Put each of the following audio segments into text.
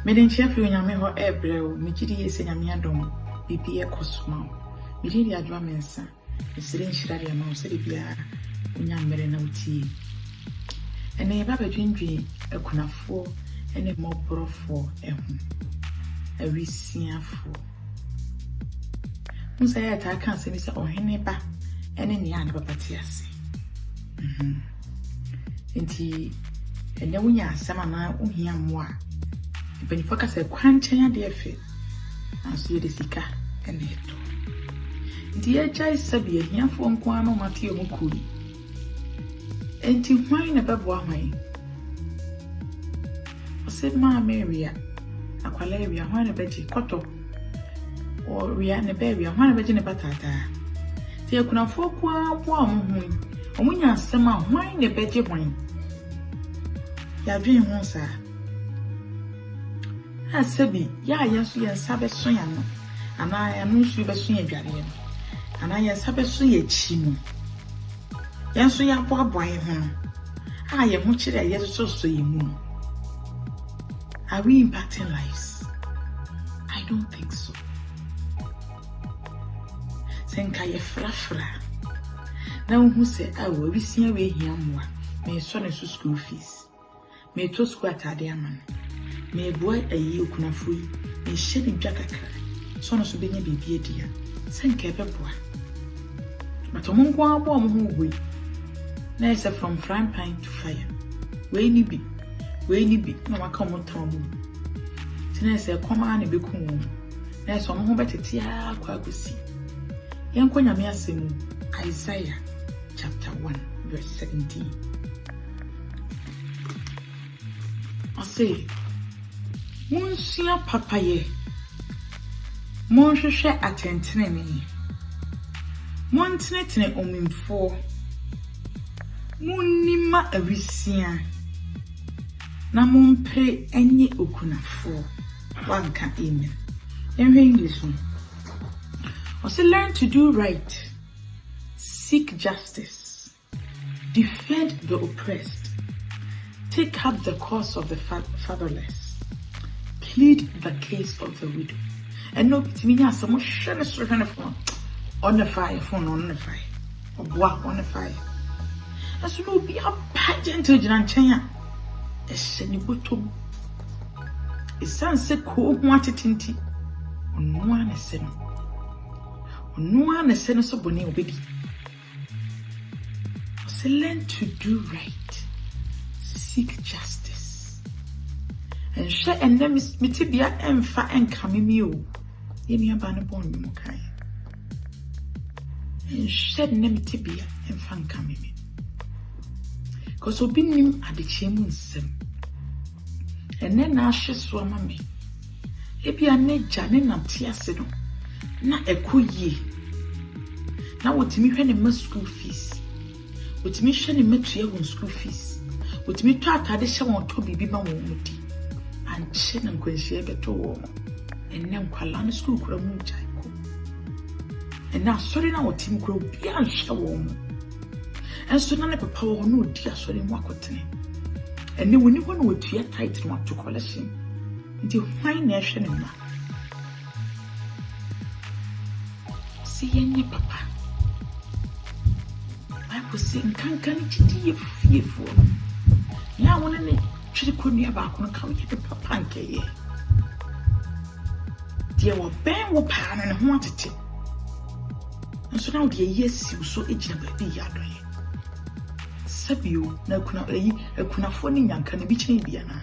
Meden chef you nyame ho ebrel me gidi yesi nyame adom bibi e kosoma me di Adwoa Mensah esire nshira de ma se de bia unya mmere na utie ene ba badwindwi akunafo ene moborofo ehu awisiafo musa ya ta kan se mi se ohene ba ene ne ya na babati ase enti ene wunya asema na uhia mmoa When you focus on quantum de efe, as you sika and it. Dear Jai Sabia, here from Quano Matio Mukuri. And to mine above one. I said, Ma Maria, Aqualaria, one a veggie cotto, or Rihanna baby, one a veggie batata. There could not folk one, and when you are summer, wine a veggie wine. Ya dream one, sir. Asabi ya yasu ya sabe so ya no ana ya no su be so ya dware no ana ya sabe so ya chi no ya so ya boaboa ho a ye ho kire ya so ye mu. Are we impacting lives? I don't think so. Senka ye frafra na hu se awo bisia we hia moa me so ne school fees me to school atade amano me boy ayi okunafo yi me hye ni dwa kakra so no so benya bibie dia senka beboa but omonko abo omo ho na ese from frying pan to fire we ni bi na maka omo tan mu tina ese koma na beku mu na ese omo ho betete akwa agosi yenko nyame asemu Yesaia chapter 1 verse 17 I say Monsieur papaye, mon cherche attentene me. Mon tenetene omimfo. Mon nima awisia. Na mon pre enye okunafo. Wanka amen. In English, also learn to do right, seek justice, defend the oppressed, take up the cause of the fatherless. Plead the case of the widow. And no, it means some share on the fire, phone on the fire, or bois on the fire. As you know, be a pageant to Janchaya. A senibutum. A sunset cool wanted tinty. On one a sen. On one a sen so bonny baby. So learn to do right, seek justice. And share and them is mitibia emfa and camimio. Yemi abana bon mukai. And share nemitibia and fan camimi. Cause obinim at the chemun sem. And then ashes swama me. Ebi a ne jane na tiaseno. Na eko ye. Na wotimi hwe ne ma school fees. Wotimi hwe ne matua won school fees. Wotimi to atade hye won to bibi ma won mudi. And chin and quenchie beto warm. And then Qualan school grow moon jaiko. And now sorry now team grow beyond shower. And so none of a power no dear sorry wakotene. And then when you want to be a title want to call us him. Until my nation in ma. See any papa. I was saying can't be fearful. Yeah, one in it. She couldn't have come here to papa and kay. Dear, what Ben will pan and wanted it. And so now, dear, yes, you so agent by the yard. Sabio, now could not phone in can be Chinabiana.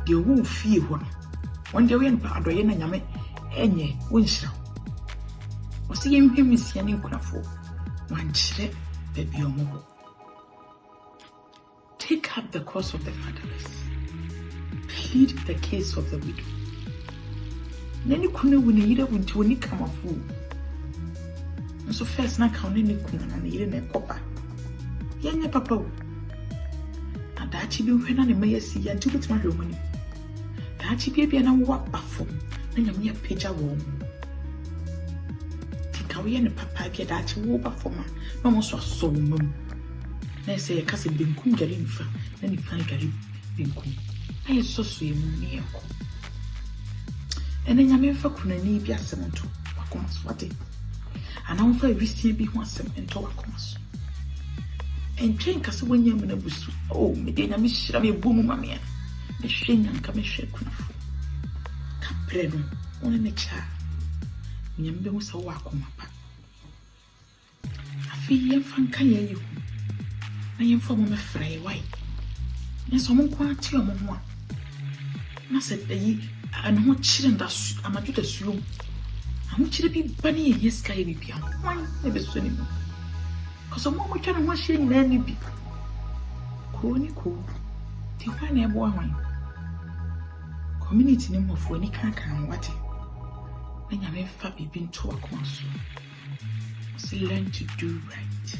Dear, won't fear one day when Padre and Yame, any Winshaw. Was seeing him is Yanni Kunafo. One chile, baby or more. Take up the cause of the fatherless. Plead the case of the widow. Nani kuna wini winti wini kama fu. And so first na kaune ni kuna na ni ne kopa. Yenye papa wu. Na dachi bi uhena ni meye si ya nti betima hwe omani. Dachi bi na wo bafom na nyame peja wo mu. Tika wo ye ne papa bi dachi wo bafom na mo so aso wo mu. Na say kase benkum gari nfa na ni fan gari benkum I saw swim near. And then I for Kunani be a cement to Wacomas what it. And I'm for every be one cement to Wacomas. And drink us when you're in a bush. Oh, Medina Miss Shabby Boom Mamma. The shame and come and shake Kunafu. Capreno, only a child. Nyambe was a walk on my back. I feel young fan can you. I am from a fray white. And some quantity of one. I said, and what children does I'm a good assume. I want you to be bunny in his sky be beyond one, never swimming. Because a moment can wash in any be. Cool. The one air wine. Community name of when he can't what. When you have Fabi been to a console, so learn to do right.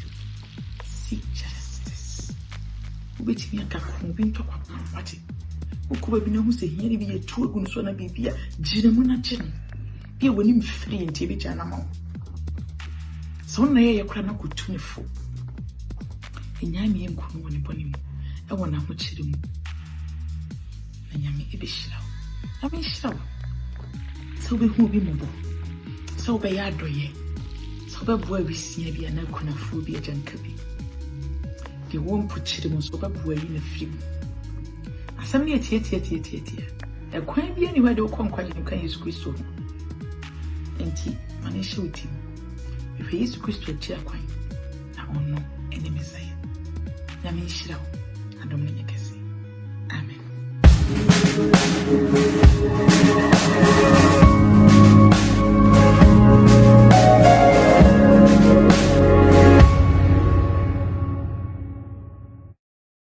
Seek justice. Wait me a captain been to a what? Who could be known to hear be a two good son of be a gentleman. Be when him free and TV channel. So now you cannot go to the full. And Yami and Kuno upon him. I want to watch him. And Yami a bit slow. I mean, slow. So we won't be mobile. So by Adwoa. So by boy we see be an akonaphobia jankabi. They won't put children so by boy in a film. As I'm near tia. A quite be anywhere they'll come quite you can use Christo. And tea, man, show with him. If he is Christo, chair quite. I don't know any Messiah. Yami Shroud, I don't mean